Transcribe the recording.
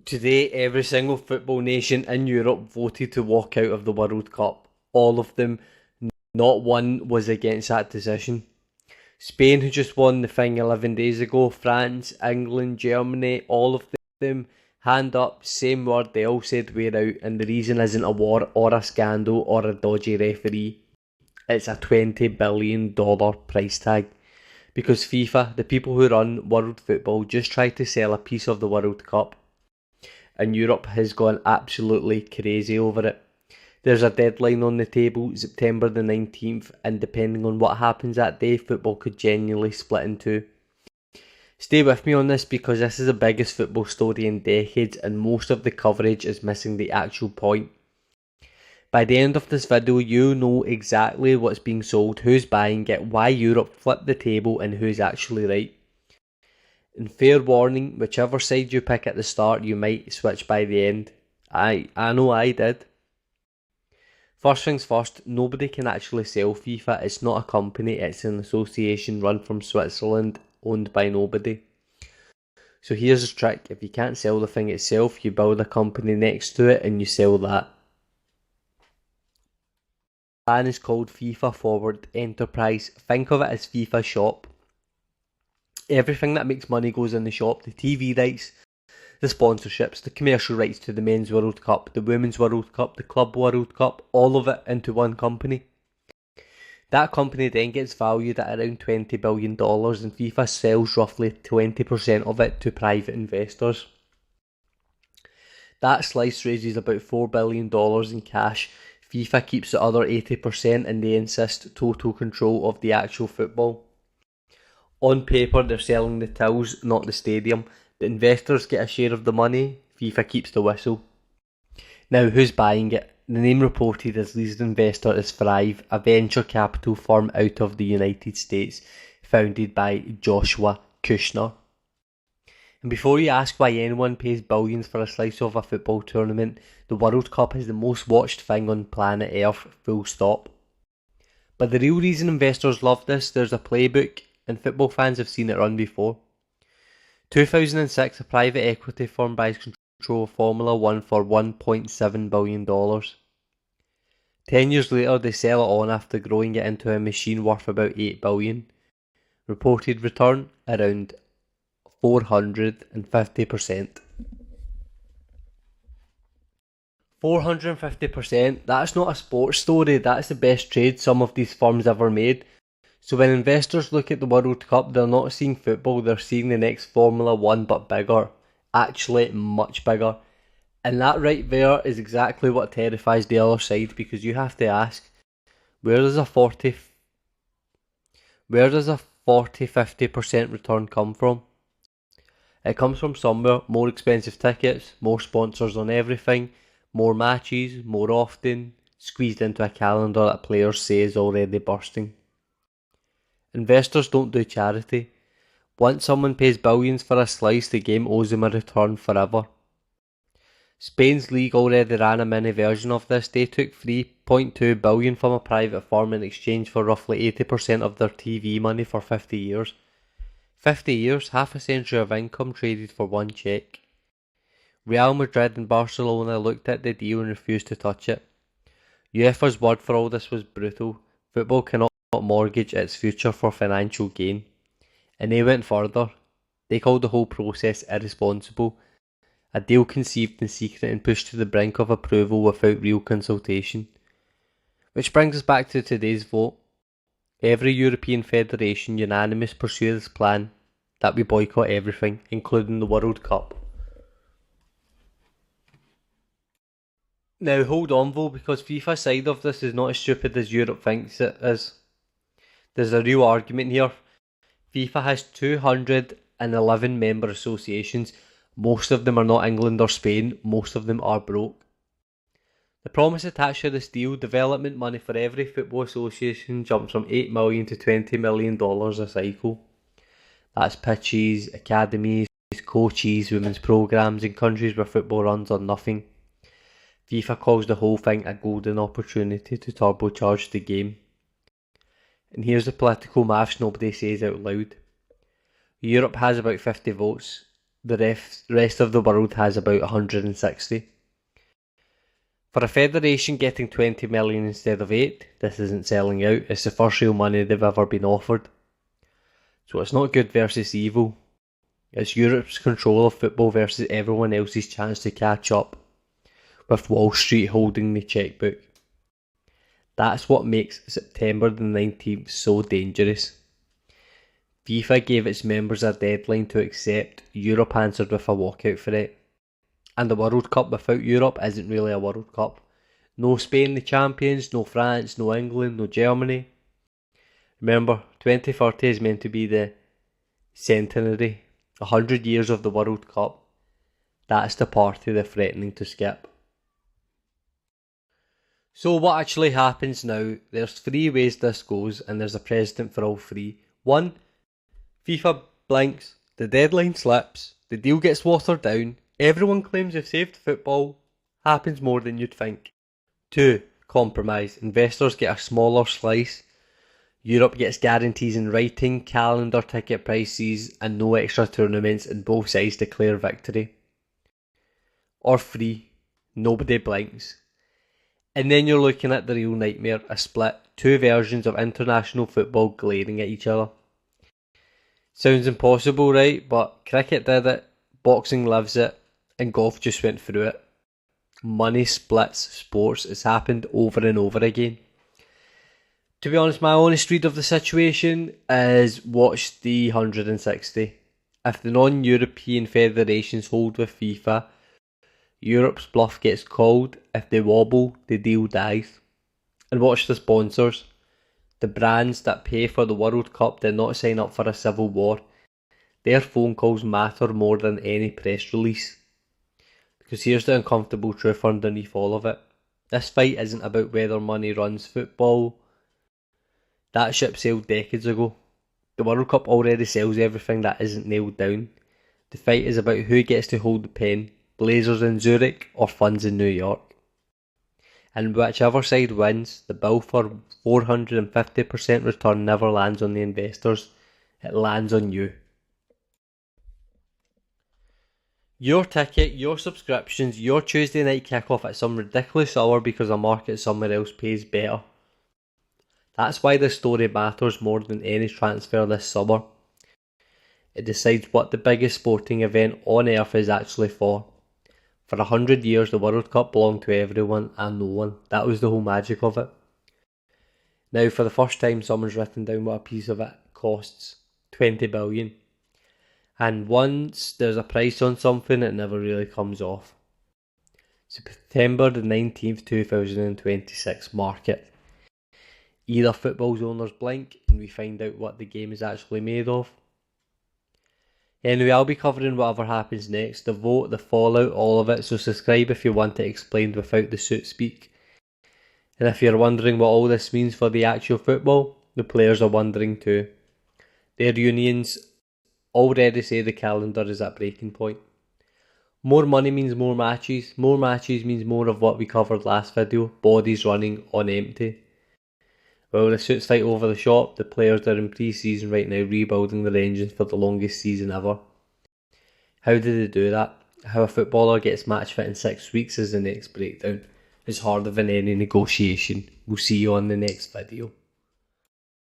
Today, every single football nation in Europe voted to walk out of the World Cup. All of them, not one was against that decision. Spain, who just won the thing 11 days ago, France, England, Germany, all of them, hand up, same word, they all said we're out, and the reason isn't a war or a scandal or a dodgy referee. It's a $20 billion price tag. Because FIFA, the people who run world football, just tried to sell a piece of the World Cup, and Europe has gone absolutely crazy over it. There's a deadline on the table, September the 19th, and depending on what happens that day, football could genuinely split in two. Stay with me on this because this is the biggest football story in decades and most of the coverage is missing the actual point. By the end of this video, you know exactly what's being sold, who's buying it, why Europe flipped the table, and who's actually right. And fair warning, whichever side you pick at the start, you might switch by the end. I know I did. First things first, nobody can actually sell FIFA. It's not a company, it's an association run from Switzerland, owned by nobody. So here's the trick, if you can't sell the thing itself, you build a company next to it and you sell that. The plan is called FIFA Forward Enterprise. Think of it as FIFA Shop. Everything that makes money goes in the shop, the TV rights, the sponsorships, the commercial rights to the Men's World Cup, the Women's World Cup, the Club World Cup, all of it into one company. That company then gets valued at around $20 billion and FIFA sells roughly 20% of it to private investors. That slice raises about $4 billion in cash. FIFA keeps the other 80% and they insist total control of the actual football. On paper, they're selling the tills, not the stadium. The investors get a share of the money, FIFA keeps the whistle. Now, who's buying it? The name reported as lead investor is Thrive, a venture capital firm out of the United States, founded by Joshua Kushner. And before you ask why anyone pays billions for a slice of a football tournament, the World Cup is the most watched thing on planet Earth, full stop. But the real reason investors love this, there's a playbook, and football fans have seen it run before. 2006, a private equity firm buys control of Formula 1 for $1.7 billion. 10 years later, they sell it on after growing it into a machine worth about $8 billion. Reported return, around 450%. 450%, that's not a sports story, that's the best trade some of these firms ever made. So when investors look at the World Cup, they're not seeing football, they're seeing the next Formula 1 but bigger. Actually, much bigger. And that right there is exactly what terrifies the other side, because you have to ask, where does a 40-50% return come from? It comes from somewhere. More expensive tickets, more sponsors on everything, more matches, more often, squeezed into a calendar that players say is already bursting. Investors don't do charity. Once someone pays billions for a slice, the game owes them a return forever. Spain's league already ran a mini version of this. They took $3.2 billion from a private firm in exchange for roughly 80% of their TV money for 50 years. 50 years, half a century of income traded for one cheque. Real Madrid and Barcelona looked at the deal and refused to touch it. UEFA's word for all this was brutal. Football cannot mortgage its future for financial gain. And they went further. They called the whole process irresponsible. A deal conceived in secret and pushed to the brink of approval without real consultation. Which brings us back to today's vote. Every European federation unanimously pursue this plan that we boycott everything, including the World Cup. Now hold on though, because FIFA's side of this is not as stupid as Europe thinks it is. There's a real argument here. FIFA has 211 member associations. Most of them are not England or Spain, most of them are broke. The promise attached to this deal, development money for every football association jumps from $8 million to $20 million a cycle. That's pitches, academies, coaches, women's programmes in countries where football runs on nothing. FIFA calls the whole thing a golden opportunity to turbocharge the game. And here's the political maths nobody says out loud. Europe has about 50 votes. The rest of the world has about 160. For a federation getting 20 million instead of 8, this isn't selling out, it's the first real money they've ever been offered. So it's not good versus evil, it's Europe's control of football versus everyone else's chance to catch up, with Wall Street holding the checkbook. That's what makes September the 19th so dangerous. FIFA gave its members a deadline to accept, Europe answered with a walkout for it. And the World Cup without Europe isn't really a World Cup. No Spain the champions, no France, no England, no Germany. Remember, 2030 is meant to be the centenary, 100 years of the World Cup. That's the party they're threatening to skip. So what actually happens now? There's 3 ways this goes, and there's a precedent for all 3. 1. FIFA blinks, the deadline slips, the deal gets watered down, everyone claims they've saved football, happens more than you'd think. 2. Compromise, investors get a smaller slice, Europe gets guarantees in writing, calendar ticket prices, and no extra tournaments, and both sides declare victory. Or 3. Nobody blinks. And then you're looking at the real nightmare, a split, 2 versions of international football glaring at each other. Sounds impossible, right? But cricket did it, boxing lives it, and golf just went through it. Money splits sports, it's happened over and over again. To be honest, my honest read of the situation is watch the 160. If the non-European federations hold with FIFA, Europe's bluff gets called. If they wobble, the deal dies. And watch the sponsors. The brands that pay for the World Cup did not sign up for a civil war. Their phone calls matter more than any press release. Because here's the uncomfortable truth underneath all of it. This fight isn't about whether money runs football. That ship sailed decades ago. The World Cup already sells everything that isn't nailed down. The fight is about who gets to hold the pen. Blazers in Zurich or funds in New York. And whichever side wins, the bill for 450% return never lands on the investors, it lands on you. Your ticket, your subscriptions, your Tuesday night kickoff at some ridiculous hour because a market somewhere else pays better. That's why this story matters more than any transfer this summer. It decides what the biggest sporting event on earth is actually for. For 100 years, the World Cup belonged to everyone and no one. That was the whole magic of it. Now, for the first time, someone's written down what a piece of it costs. 20 billion. And once there's a price on something, it never really comes off. September the 19th, 2026, mark it. Either football's owners blink and we find out what the game is actually made of. Anyway, I'll be covering whatever happens next, the vote, the fallout, all of it, so subscribe if you want it explained without the suit speak. And if you're wondering what all this means for the actual football, the players are wondering too. Their unions already say the calendar is at breaking point. More money means more matches means more of what we covered last video, bodies running on empty. Well, the suits fight over the shop, the players are in pre-season right now rebuilding their engines for the longest season ever. How did they do that? How a footballer gets match fit in 6 weeks is the next breakdown. It's harder than any negotiation. We'll see you on the next video.